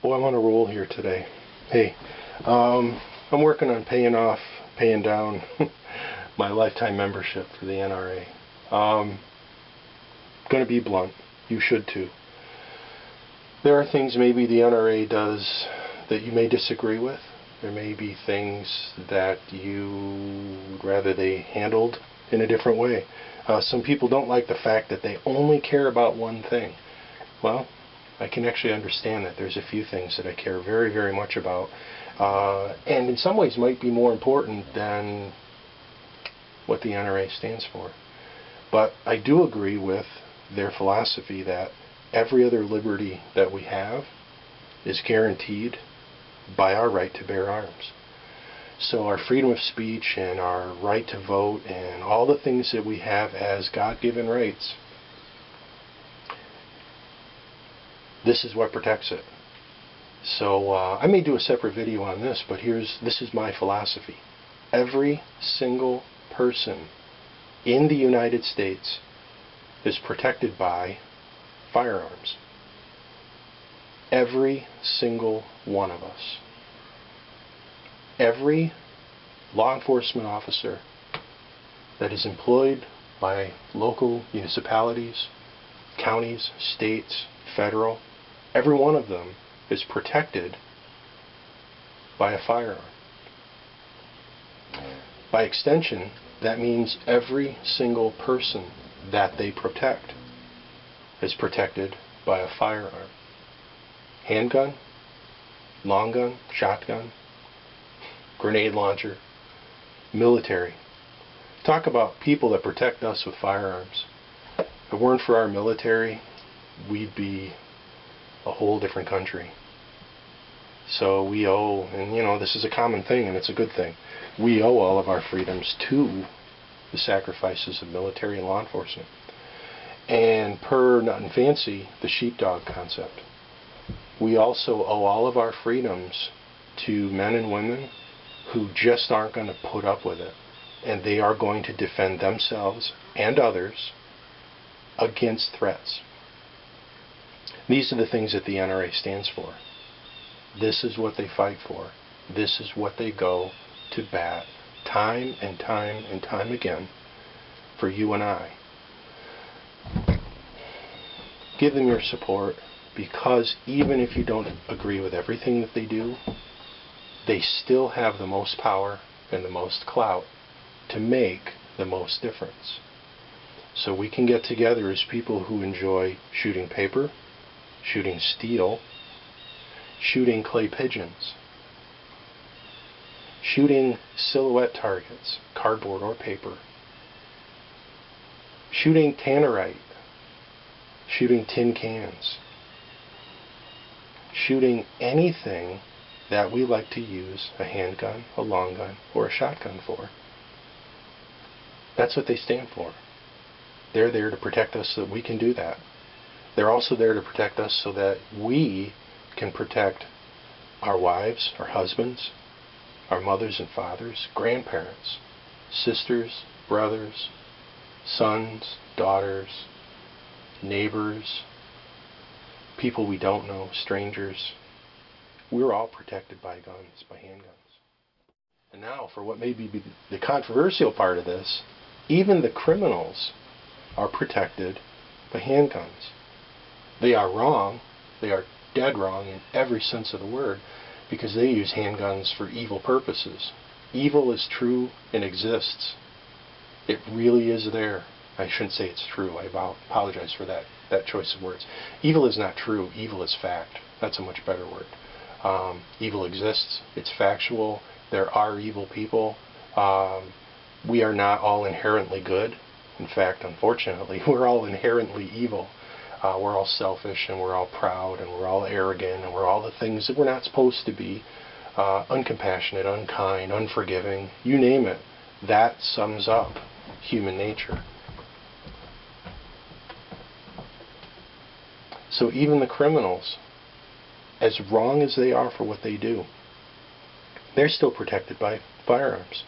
Boy, I'm on a roll here today. Hey, I'm working on paying down my lifetime membership for the NRA. Going to be blunt. You should too. There are things maybe the NRA does that you may disagree with. There may be things that you would rather they handled in a different way. Some people don't like the fact that they only care about one thing. Well, I can actually understand that. There's a few things that I care very, very much about, and in some ways might be more important than what the NRA stands for. But I do agree with their philosophy that every other liberty that we have is guaranteed by our right to bear arms. So our freedom of speech and our right to vote and all the things that we have as God-given rights, this is what protects it. So I may do a separate video on this, but this is my philosophy. Every single person in the United States is protected by firearms. Every single one of us. Every law enforcement officer that is employed by local municipalities, counties, states, federal, every one of them is protected by a firearm. By extension, that means every single person that they protect is protected by a firearm. Handgun, long gun, shotgun, grenade launcher, military. Talk about people that protect us with firearms. If it weren't for our military, we'd be a whole different country. So we owe, and you know, this is a common thing and it's a good thing, we owe all of our freedoms to the sacrifices of military and law enforcement. And per Nothing Fancy, the sheepdog concept, we also owe all of our freedoms to men and women who just aren't going to put up with it, and they are going to defend themselves and others against threats. These are the things that the NRA stands for. This is what they fight for. This is what they go to bat time and time and time again for you and I. Give them your support, because even if you don't agree with everything that they do, they still have the most power and the most clout to make the most difference. So we can get together as people who enjoy shooting paper, shooting steel, shooting clay pigeons, shooting silhouette targets, cardboard or paper, shooting tannerite, shooting tin cans, shooting anything that we like to use a handgun, a long gun, or a shotgun for. That's what they stand for. They're there to protect us so that we can do that. They're also there to protect us so that we can protect our wives, our husbands, our mothers and fathers, grandparents, sisters, brothers, sons, daughters, neighbors, people we don't know, strangers. We're all protected by guns, by handguns. And now for what may be the controversial part of this, even the criminals are protected by handguns. They are wrong. They are dead wrong in every sense of the word, because they use handguns for evil purposes. Evil is true and exists. It really is there. I shouldn't say it's true. I apologize for that choice of words. Evil is not true. Evil is fact. That's a much better word. Evil exists. It's factual. There are evil people. We are not all inherently good. In fact, unfortunately, we're all inherently evil. We're all selfish, and we're all proud, and we're all arrogant, and we're all the things that we're not supposed to be. Uncompassionate, unkind, unforgiving, you name it. That sums up human nature. So even the criminals, as wrong as they are for what they do, they're still protected by firearms.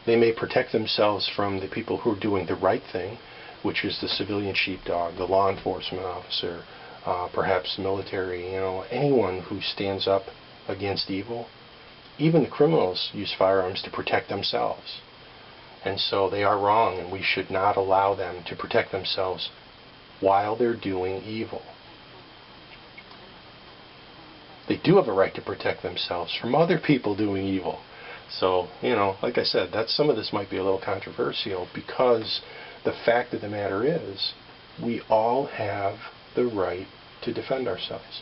They may protect themselves from the people who are doing the right thing, which is the civilian sheepdog, the law enforcement officer, perhaps military, anyone who stands up against evil. Even the criminals use firearms to protect themselves. And so they are wrong, and we should not allow them to protect themselves while they're doing evil. They do have a right to protect themselves from other people doing evil. So, like I said, some of this might be a little controversial, because the fact of the matter is, we all have the right to defend ourselves.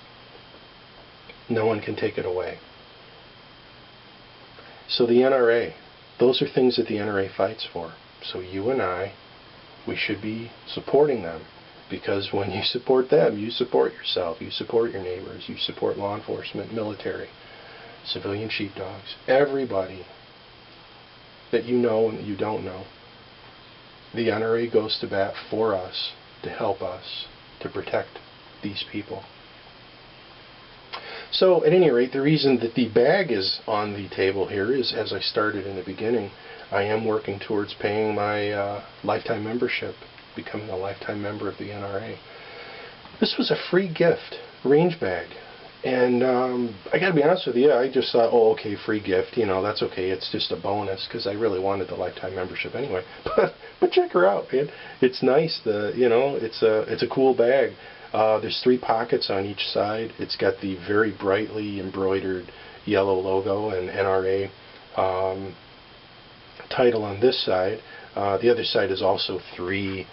No one can take it away. So the NRA, those are things that the NRA fights for. So you and I, we should be supporting them. Because when you support them, you support yourself, you support your neighbors, you support law enforcement, military, civilian sheepdogs, everybody that you know and that you don't know. The NRA goes to bat for us, to help us, to protect these people. So, at any rate, the reason that the bag is on the table here is, as I started in the beginning, I am working towards paying my lifetime membership, becoming a lifetime member of the NRA. This was a free gift, range bag. And I got to be honest with you, I just thought, oh, okay, free gift, that's okay. It's just a bonus, because I really wanted the lifetime membership anyway. But check her out, man. It's nice. It's a cool bag. There's 3 pockets on each side. It's got the very brightly embroidered yellow logo and NRA title on this side. The other side is also 3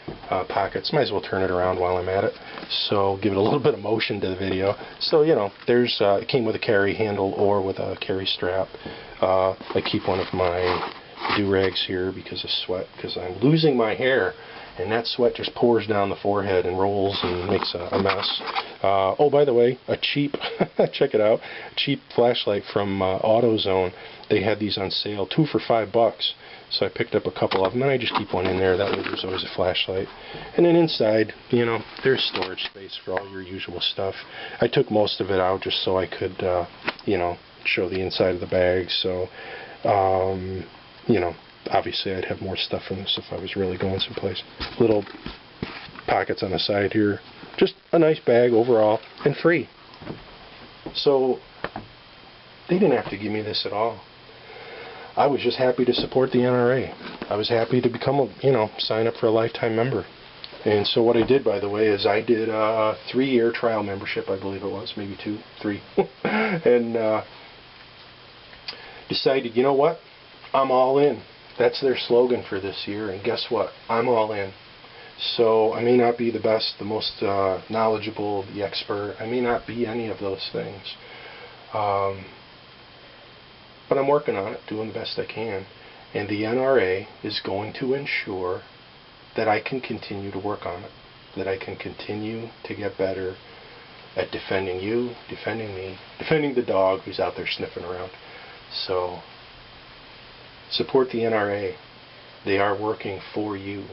pockets. Might as well turn it around while I'm at it. So give it a little bit of motion to the video. So, there's it came with a carry handle or with a carry strap. I keep one of my do-rags here because of sweat, because I'm losing my hair. And that sweat just pours down the forehead and rolls and makes a mess. Oh, by the way, a cheap, check it out, cheap flashlight from AutoZone. They had these on sale, 2 for $5. So I picked up a couple of them, and I just keep one in there. That way there's always a flashlight. And then inside, there's storage space for all your usual stuff. I took most of it out just so I could, show the inside of the bag. So, obviously I'd have more stuff in this if I was really going someplace. Little pockets on the side here. Just a nice bag overall, and free. So they didn't have to give me this at all. I was just happy to support the NRA. I was happy to become sign up for a lifetime member. And so what I did, by the way, is I did a 3-year trial membership, I believe it was, maybe 2, 3. And decided, you know what? I'm all in. That's their slogan for this year, and guess what? I'm all in. So I may not be the best, the most knowledgeable, the expert. I may not be any of those things. But I'm working on it, doing the best I can. And the NRA is going to ensure that I can continue to work on it, that I can continue to get better at defending you, defending me, defending the dog who's out there sniffing around. So support the NRA. They are working for you.